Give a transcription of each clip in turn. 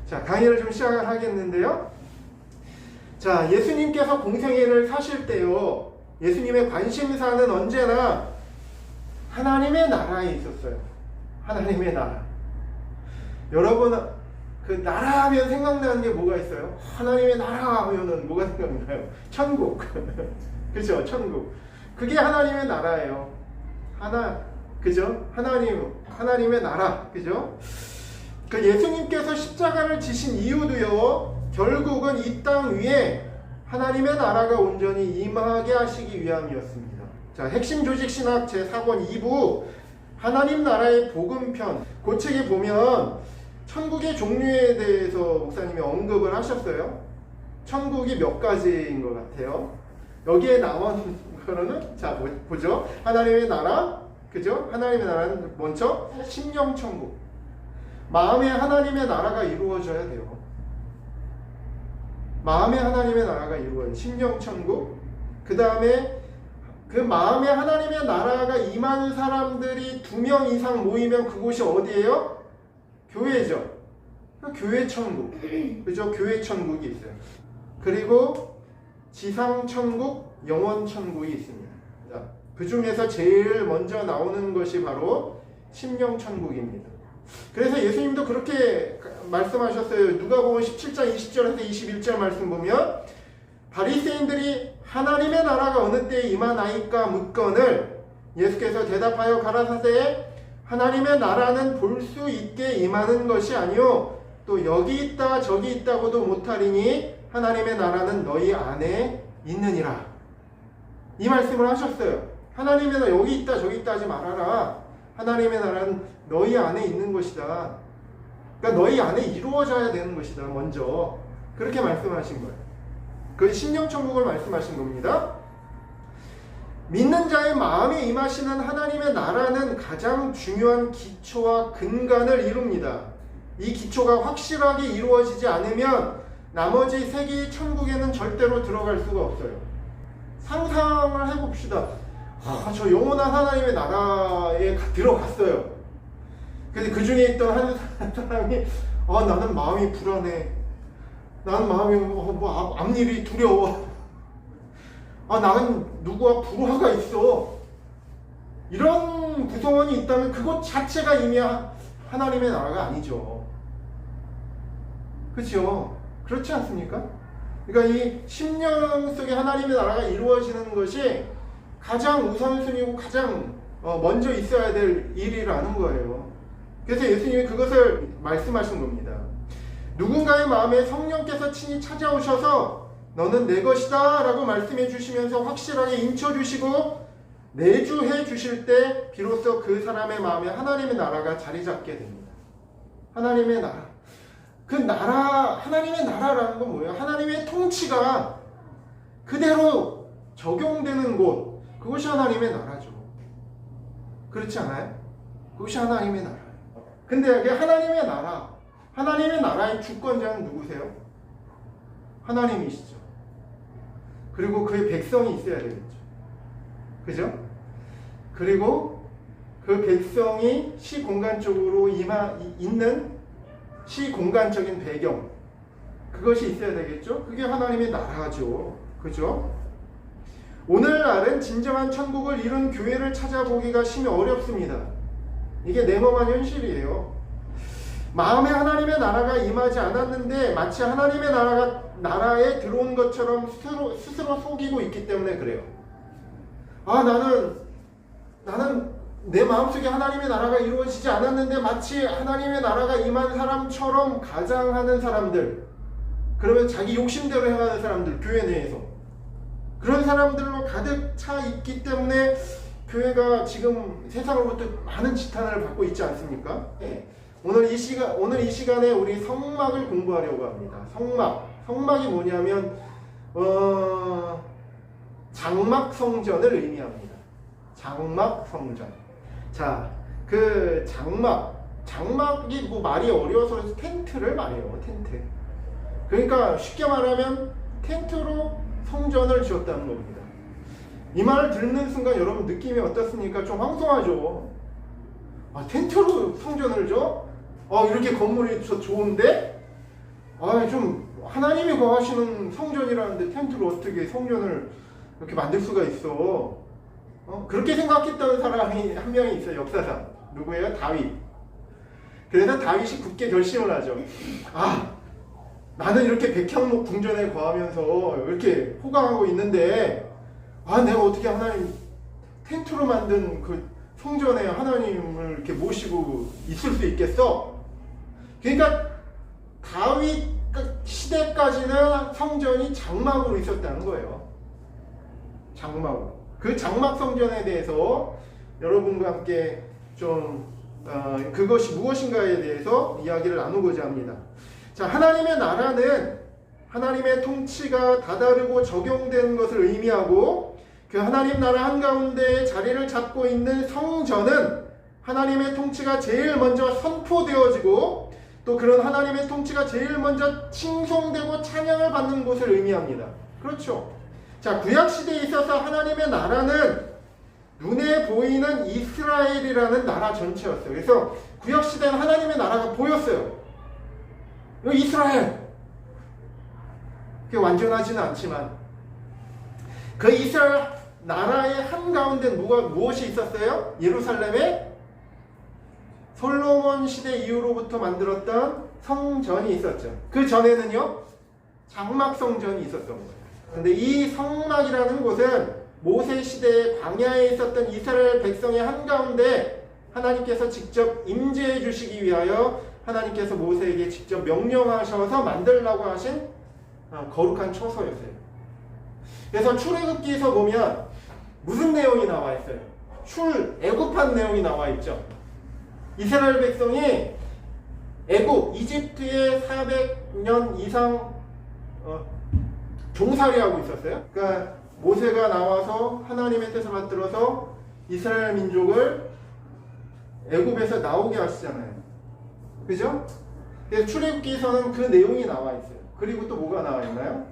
자, 강의를 좀 시작을 하겠는데요. 자, 예수님께서 공생애를 사실 때요, 예수님의 관심사는 언제나 하나님의 나라에 있었어요. 하나님의 나라. 여러분, 그 나라 하면 생각나는 게 뭐가 있어요? 하나님의 나라 하면은 뭐가 생각나요? 천국. 그죠? 천국. 그게 하나님의 나라예요. 그죠? 하나님의 나라. 그죠? 그 예수님께서 십자가를 지신 이유도요, 결국은 이 땅 위에 하나님의 나라가 온전히 임하게 하시기 위함이었습니다. 자, 핵심 조직 신학 제4권 2부 하나님 나라의 복음편, 그 책에 보면 천국의 종류에 대해서 목사님이 언급을 하셨어요. 천국이 몇 가지인 것 같아요. 여기에 나온 거는, 자, 보죠. 하나님의 나라, 그죠? 하나님의 나라는 먼저 심령천국. 마음에 하나님의 나라가 이루어져야 돼요. 마음에 하나님의 나라가 이루어져요. 심령천국. 그 다음에 그 마음에 하나님의 나라가 임한 사람들이 2명 이상 모이면 그곳이 어디예요? 교회죠. 교회천국. 그죠? 교회천국이 있어요. 그리고 지상천국, 영원천국이 있습니다. 그 중에서 제일 먼저 나오는 것이 바로 심령천국입니다. 그래서 예수님도 그렇게 말씀하셨어요. 누가복음 17장 20절에서 21절 말씀 보면 바리새인들이 하나님의 나라가 어느 때에 임하나이까 묻거늘 예수께서 대답하여 가라사대 하나님의 나라는 볼 수 있게 임하는 것이 아니요 또 여기 있다 저기 있다고도 못하리니 하나님의 나라는 너희 안에 있느니라. 이 말씀을 하셨어요. 하나님의 나라 여기 있다 저기 있다 하지 말아라. 하나님의 나라는 너희 안에 있는 것이다. 그러니까 너희 안에 이루어져야 되는 것이다. 먼저 그렇게 말씀하신 거예요. 그 심령천국을 말씀하신 겁니다. 믿는 자의 마음에 임하시는 하나님의 나라는 가장 중요한 기초와 근간을 이룹니다. 이 기초가 확실하게 이루어지지 않으면 나머지 세 개의 천국에는 절대로 들어갈 수가 없어요. 상상을 해봅시다. 저 영원한 하나님의 나라에 들어갔어요. 근데 그 중에 있던 한 사람이 나는 마음이 불안해. 나는 마음이 앞일이 두려워. 나는 누구와 불화가 있어. 이런 구성원이 있다면 그것 자체가 이미 하나님의 나라가 아니죠. 그렇죠? 그렇지 않습니까? 그러니까 이 심령 속에 하나님의 나라가 이루어지는 것이 가장 우선순위고 가장 먼저 있어야 될 일이라는 거예요. 그래서 예수님이 그것을 말씀하신 겁니다. 누군가의 마음에 성령께서 친히 찾아오셔서 너는 내 것이다 라고 말씀해 주시면서 확실하게 인쳐주시고 내주해 주실 때 비로소 그 사람의 마음에 하나님의 나라가 자리 잡게 됩니다. 하나님의 나라. 그 나라, 하나님의 나라라는 건 뭐예요? 하나님의 통치가 그대로 적용되는 곳, 그것이 하나님의 나라죠. 그렇지 않아요? 그것이 하나님의 나라. 근데 여기 하나님의 나라, 하나님의 나라의 주권자는 누구세요? 하나님이시죠. 그리고 그의 백성이 있어야 되겠죠. 그죠? 그리고 그 백성이 시공간적으로 있는 시공간적인 배경, 그것이 있어야 되겠죠? 그게 하나님의 나라죠. 그죠? 오늘날은 진정한 천국을 이룬 교회를 찾아보기가 심히 어렵습니다. 이게 냉엄한 현실이에요. 마음에 하나님의 나라가 임하지 않았는데 마치 하나님의 나라에 들어온 것처럼 스스로 속이고 있기 때문에 그래요. 나는 내 마음속에 하나님의 나라가 이루어지지 않았는데 마치 하나님의 나라가 임한 사람처럼 가장하는 사람들, 그러면 자기 욕심대로 행하는 사람들, 교회 내에서 그런 사람들로 가득 차 있기 때문에 교회가 지금 세상으로부터 많은 지탄을 받고 있지 않습니까? 네. 오늘 이 시간에 우리 성막을 공부하려고 합니다. 성막이 뭐냐면 장막 성전을 의미합니다. 장막 성전. 자, 그 장막이 뭐 말이 어려워서 텐트를 말해요. 텐트. 그러니까 쉽게 말하면 텐트로 성전을 지었다는 겁니다. 이 말을 듣는 순간 여러분 느낌이 어떻습니까? 좀 황송하죠. 텐트로 성전을 줘? 이렇게 건물이 좋은데? 좀 하나님이 거하시는 성전이라는데 텐트로 어떻게 성전을 이렇게 만들 수가 있어? 그렇게 생각했던 사람이 한 명이 있어요, 역사상. 누구예요? 다윗. 그래서 다윗이 굳게 결심을 하죠. 나는 이렇게 백향목 궁전에 거하면서 이렇게 호강하고 있는데, 내가 어떻게 하나님 텐트로 만든 그 성전에 하나님을 이렇게 모시고 있을 수 있겠어? 그러니까 다윗 시대까지는 성전이 장막으로 있었다는 거예요. 장막으로. 그 장막 성전에 대해서 여러분과 함께 좀 그것이 무엇인가에 대해서 이야기를 나누고자 합니다. 자, 하나님의 나라는 하나님의 통치가 다다르고 적용되는 것을 의미하고, 그 하나님 나라 한가운데 자리를 잡고 있는 성전은 하나님의 통치가 제일 먼저 선포되어지고, 또 그런 하나님의 통치가 제일 먼저 칭송되고 찬양을 받는 곳을 의미합니다. 그렇죠? 자, 구약시대에 있어서 하나님의 나라는 눈에 보이는 이스라엘이라는 나라 전체였어요. 그래서 구약시대는 하나님의 나라가 보였어요. 여기 이스라엘. 그게 완전하지는 않지만 그 이스라엘 나라의 한가운데 무엇이 있었어요? 예루살렘에 솔로몬 시대 이후로부터 만들었던 성전이 있었죠. 그 전에는요, 장막 성전이 있었던 거예요. 근데 이 성막이라는 곳은 모세 시대의 광야에 있었던 이스라엘 백성의 한가운데 하나님께서 직접 임재해 주시기 위하여 하나님께서 모세에게 직접 명령하셔서 만들라고 하신 거룩한 처소였어요. 그래서 출애굽기에서 보면 무슨 내용이 나와 있어요? 애굽한 내용이 나와 있죠. 이스라엘 백성이 이집트에 400년 이상 종살이하고 있었어요. 그러니까 모세가 나와서 하나님의 뜻을 받들어서 이스라엘 민족을 애굽에서 나오게 하시잖아요. 그죠? 그래서 출애굽기에서는 그 내용이 나와 있어요. 그리고 또 뭐가 나와 있나요?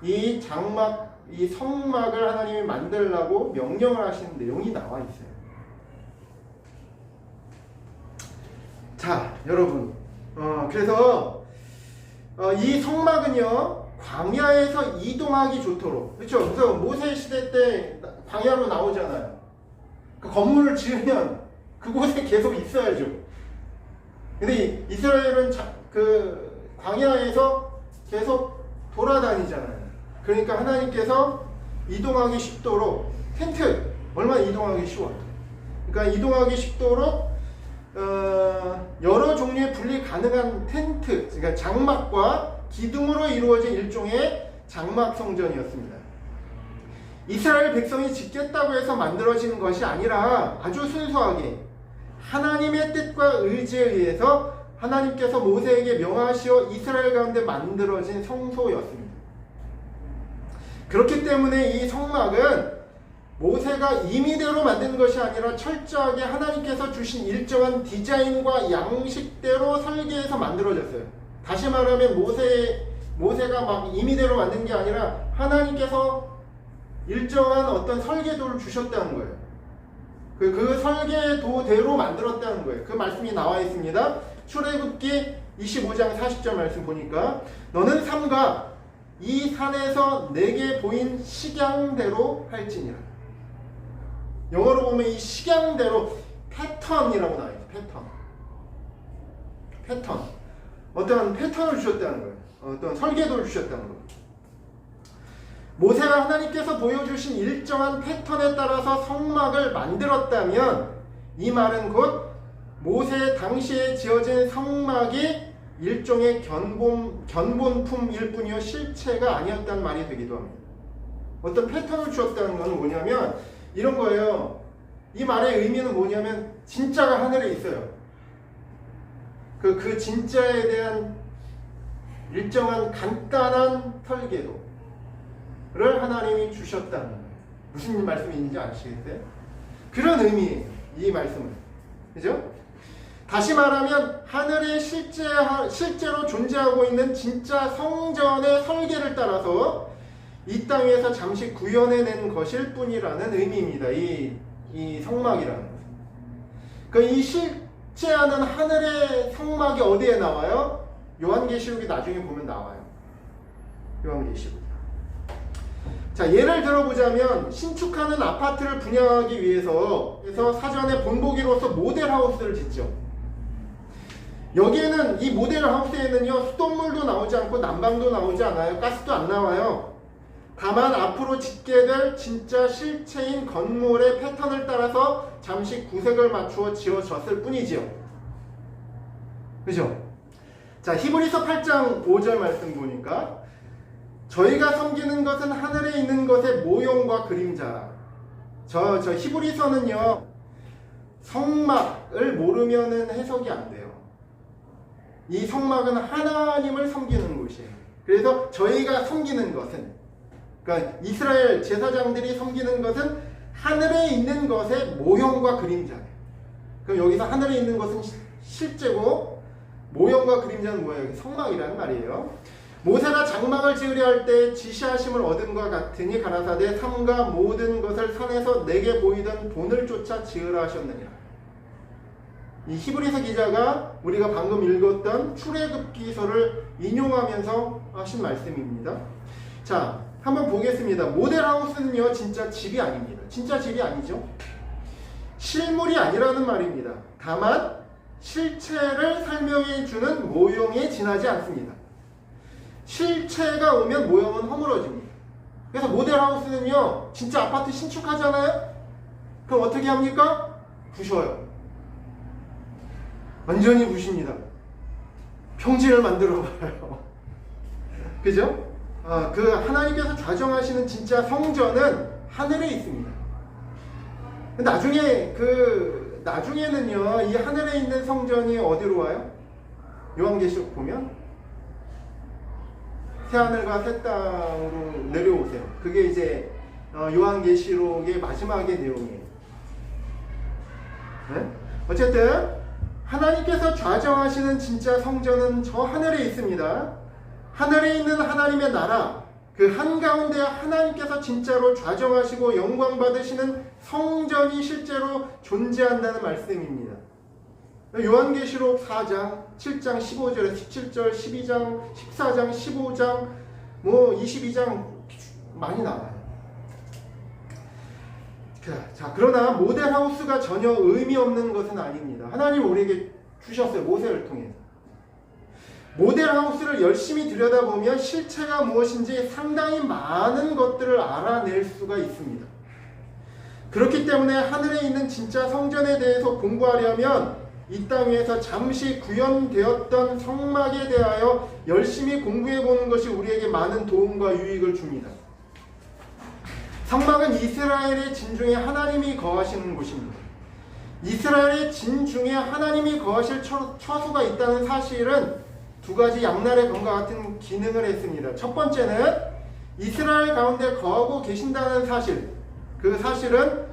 이 성막을 하나님이 만들라고 명령을 하시는 내용이 나와 있어요. 자, 여러분, 그래서 이 성막은요, 광야에서 이동하기 좋도록, 그렇죠? 그래서 모세 시대 때 광야로 나오잖아요. 그 건물을 지으면 그곳에 계속 있어야죠. 근데 이스라엘은 그 광야에서 계속 돌아다니잖아요. 그러니까 하나님께서 이동하기 쉽도록 텐트, 얼마나 이동하기 쉬워요. 그러니까 이동하기 쉽도록 여러 종류의 분리 가능한 텐트, 그러니까 장막과 기둥으로 이루어진 일종의 장막 성전이었습니다. 이스라엘 백성이 짓겠다고 해서 만들어지는 것이 아니라 아주 순수하게 하나님의 뜻과 의지에 의해서 하나님께서 모세에게 명하시어 이스라엘 가운데 만들어진 성소였습니다. 그렇기 때문에 이 성막은 모세가 임의대로 만든 것이 아니라 철저하게 하나님께서 주신 일정한 디자인과 양식대로 설계해서 만들어졌어요. 다시 말하면 모세가 막 임의대로 만든 게 아니라 하나님께서 일정한 어떤 설계도를 주셨다는 거예요. 그 설계도대로 만들었다는 거예요. 그 말씀이 나와 있습니다. 출애굽기 25장 40절 말씀 보니까 너는 삼가 이 산에서 내게 보인 식양대로 할지니라. 영어로 보면 이 식양대로 패턴이라고 나와 있어요. 패턴. 어떤 패턴을 주셨다는 거예요. 어떤 설계도를 주셨다는 거예요. 모세가 하나님께서 보여주신 일정한 패턴에 따라서 성막을 만들었다면 이 말은 곧 모세 당시에 지어진 성막이 일종의 견본품일 뿐이요 실체가 아니었다는 말이 되기도 합니다. 어떤 패턴을 주었다는 것은 뭐냐면 이런 거예요. 이 말의 의미는 뭐냐면 진짜가 하늘에 있어요. 그 진짜에 대한 일정한 간단한 설계도를 하나님이 주셨다는 거예요. 무슨 말씀인지 아시겠어요? 그런 의미예요. 이 말씀은. 그죠? 다시 말하면 하늘에 실제로 존재하고 있는 진짜 성전의 설계를 따라서 이 땅에서 잠시 구현해낸 것일 뿐이라는 의미입니다. 이 성막이라는 것은. 이 실제하는 하늘의 성막이 어디에 나와요? 요한계시록이 나중에 보면 나와요. 요한계시록. 자, 예를 들어보자면 신축하는 아파트를 분양하기 위해서 사전에 본보기로서 모델하우스를 짓죠. 여기에는 이 모델하우스에는요 수돗물도 나오지 않고 난방도 나오지 않아요. 가스도 안 나와요. 다만 앞으로 짓게 될 진짜 실체인 건물의 패턴을 따라서 잠시 구색을 맞추어 지어졌을 뿐이지요. 그죠? 자, 히브리서 8장 5절 말씀 보니까 저희가 섬기는 것은 하늘에 있는 것의 모형과 그림자. 저 히브리서는요 성막을 모르면은 해석이 안 돼요. 이 성막은 하나님을 섬기는 곳이에요. 그래서 저희가 섬기는 것은, 그러니까 이스라엘 제사장들이 섬기는 것은 하늘에 있는 것의 모형과 그림자예요. 그럼 여기서 하늘에 있는 것은 실제고 모형과 그림자는 뭐예요? 성막이라는 말이에요. 모세가 장막을 지으려 할 때 지시하심을 얻은 것 같으니 가라사대 삼가 모든 것을 산에서 내게 보이던 본을 쫓아 지으라 하셨느니라. 이 히브리서 기자가 우리가 방금 읽었던 출애굽기서를 인용하면서 하신 말씀입니다. 자, 한번 보겠습니다. 모델하우스는요 진짜 집이 아닙니다. 진짜 집이 아니죠. 실물이 아니라는 말입니다. 다만 실체를 설명해 주는 모형에 지나지 않습니다. 실체가 오면 모형은 허물어집니다. 그래서 모델하우스는요 진짜 아파트 신축하잖아요. 그럼 어떻게 합니까? 부셔요. 완전히 부십니다. 평지를 만들어봐요. 그죠? 그 하나님께서 좌정하시는 진짜 성전은 하늘에 있습니다. 나중에는요 이 하늘에 있는 성전이 어디로 와요? 요한계시록 보면 새하늘과 새 땅으로 내려오세요. 그게 이제 요한계시록의 마지막의 내용이에요. 네? 어쨌든 하나님께서 좌정하시는 진짜 성전은 저 하늘에 있습니다. 하늘에 있는 하나님의 나라, 그 한가운데 하나님께서 진짜로 좌정하시고 영광 받으시는 성전이 실제로 존재한다는 말씀입니다. 요한계시록 4장, 7장 15절에 17절, 12장, 14장, 15장, 22장 많이 나와요. 자, 그러나 모델하우스가 전혀 의미 없는 것은 아닙니다. 하나님 우리에게 주셨어요. 모세를 통해서. 모델하우스를 열심히 들여다보면 실체가 무엇인지 상당히 많은 것들을 알아낼 수가 있습니다. 그렇기 때문에 하늘에 있는 진짜 성전에 대해서 공부하려면 이 땅 위에서 잠시 구현되었던 성막에 대하여 열심히 공부해보는 것이 우리에게 많은 도움과 유익을 줍니다. 성막은 이스라엘의 진중에 하나님이 거하시는 곳입니다. 이스라엘의 진중에 하나님이 거하실 처소가 있다는 사실은 두 가지 양날의 검과 같은 기능을 했습니다. 첫 번째는 이스라엘 가운데 거하고 계신다는 사실. 그 사실은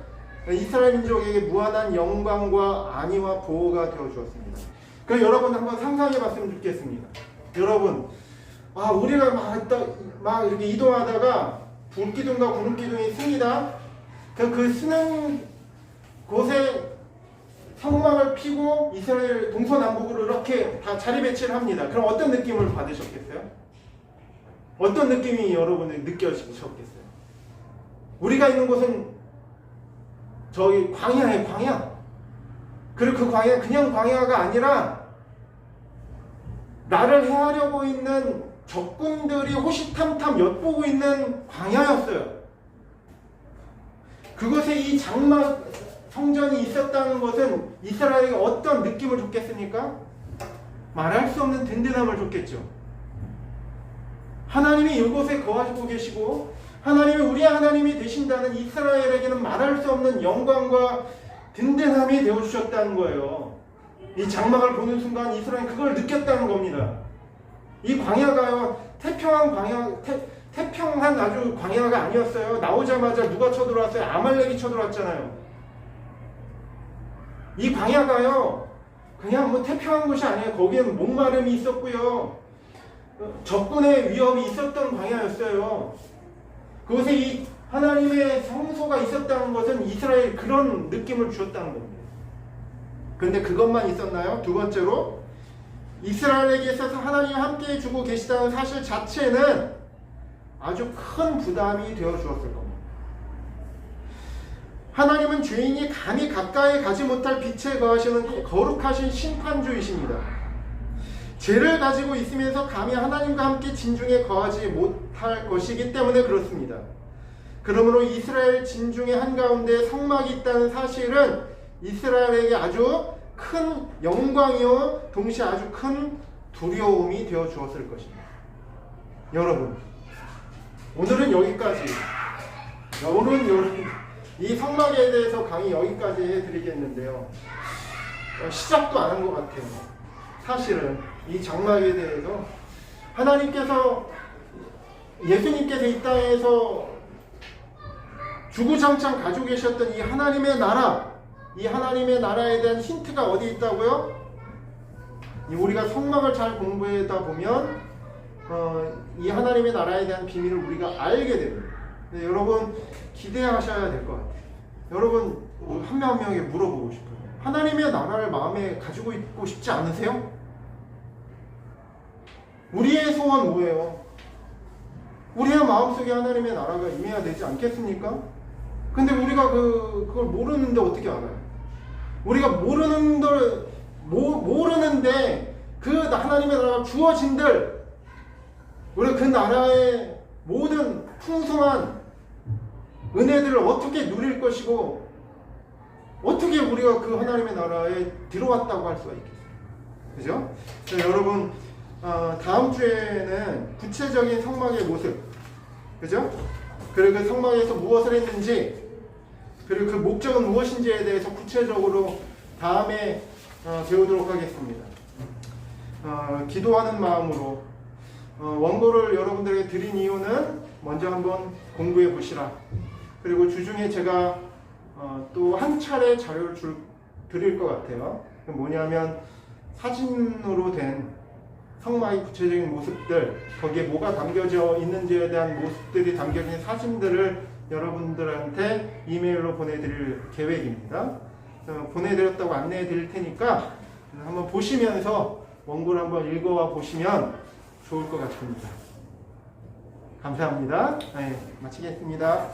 이스라엘 민족에게 무한한 영광과 안위와 보호가 되어 주었습니다. 그럼 여러분 한번 상상해 봤으면 좋겠습니다. 여러분, 우리가 막 이렇게 이동하다가 불기둥과 구름기둥이 씁니다. 그 쓰는 곳에 성막을 피고 이스라엘 동서남북으로 이렇게 다 자리 배치를 합니다. 그럼 어떤 느낌을 받으셨겠어요? 어떤 느낌이 여러분이 느껴지셨겠어요? 우리가 있는 곳은 저기 광야예요, 광야. 그리고 그 광야 그냥 광야가 아니라 나를 해하려고 있는 적군들이 호시탐탐 엿보고 있는 광야였어요. 그곳에 이 장막 성전이 있었다는 것은 이스라엘에게 어떤 느낌을 줬겠습니까? 말할 수 없는 든든함을 줬겠죠. 하나님이 이곳에 거하시고 계시고 하나님이 우리의 하나님이 되신다는 이스라엘에게는 말할 수 없는 영광과 든든함이 되어주셨다는 거예요. 이 장막을 보는 순간 이스라엘은 그걸 느꼈다는 겁니다. 이 광야가요 태평한 아주 광야가 아니었어요. 나오자마자 누가 쳐들어왔어요? 아말렉이 쳐들어왔잖아요. 이 광야가요 그냥 태평한 곳이 아니에요. 거기에는 목마름이 있었고요, 적군의 위협이 있었던 광야였어요. 그곳에 이 하나님의 성소가 있었다는 것은 이스라엘 그런 느낌을 주었다는 겁니다. 그런데 그것만 있었나요? 두 번째로 이스라엘에게 있어서 하나님이 함께 해주고 계시다는 사실 자체는 아주 큰 부담이 되어 주었을 겁니다. 하나님은 죄인이 감히 가까이 가지 못할 빛에 거하시는 거룩하신 심판주이십니다. 죄를 가지고 있으면서 감히 하나님과 함께 진중에 거하지 못할 것이기 때문에 그렇습니다. 그러므로 이스라엘 진중의 한가운데 성막이 있다는 사실은 이스라엘에게 아주 큰 영광이요 동시에 아주 큰 두려움이 되어 주었을 것입니다. 여러분, 오늘은 여기까지. 오늘은 이 성막에 대해서 강의 여기까지 해드리겠는데요. 시작도 안 한 것 같아요. 사실은 이 장막에 대해서 하나님께서, 예수님께서 이 땅에서 주구장창 가지고 계셨던 이 하나님의 나라, 이 하나님의 나라에 대한 힌트가 어디 있다고요? 우리가 성막을 잘 공부하다 보면 이 하나님의 나라에 대한 비밀을 우리가 알게 됩니다. 여러분 기대하셔야 될 것 같아요. 여러분 한 명 한 명에게 물어보고 싶어요. 하나님의 나라를 마음에 가지고 있고 싶지 않으세요? 우리의 소원 뭐예요? 우리의 마음속에 하나님의 나라가 임해야 되지 않겠습니까? 근데 우리가 그걸 모르는데 어떻게 알아요? 우리가 모르는데 그 하나님의 나라가 주어진들, 우리가 그 나라의 모든 풍성한 은혜들을 어떻게 누릴 것이고 어떻게 우리가 그 하나님의 나라에 들어왔다고 할 수가 있겠어요? 그죠? 그래서 여러분 다음 주에는 구체적인 성막의 모습, 그죠? 그리고 그 성막에서 무엇을 했는지, 그리고 그 목적은 무엇인지에 대해서 구체적으로 다음에 배우도록 하겠습니다. 기도하는 마음으로 원고를 여러분들에게 드린 이유는 먼저 한번 공부해 보시라. 그리고 주중에 제가 또 한 차례 자료를 드릴 것 같아요. 뭐냐면 사진으로 된 성막의 구체적인 모습들, 거기에 뭐가 담겨져 있는지에 대한 모습들이 담겨진 사진들을 여러분들한테 이메일로 보내드릴 계획입니다. 보내드렸다고 안내해 드릴 테니까 한번 보시면서 원고를 한번 읽어와 보시면 좋을 것 같습니다. 감사합니다. 네, 마치겠습니다.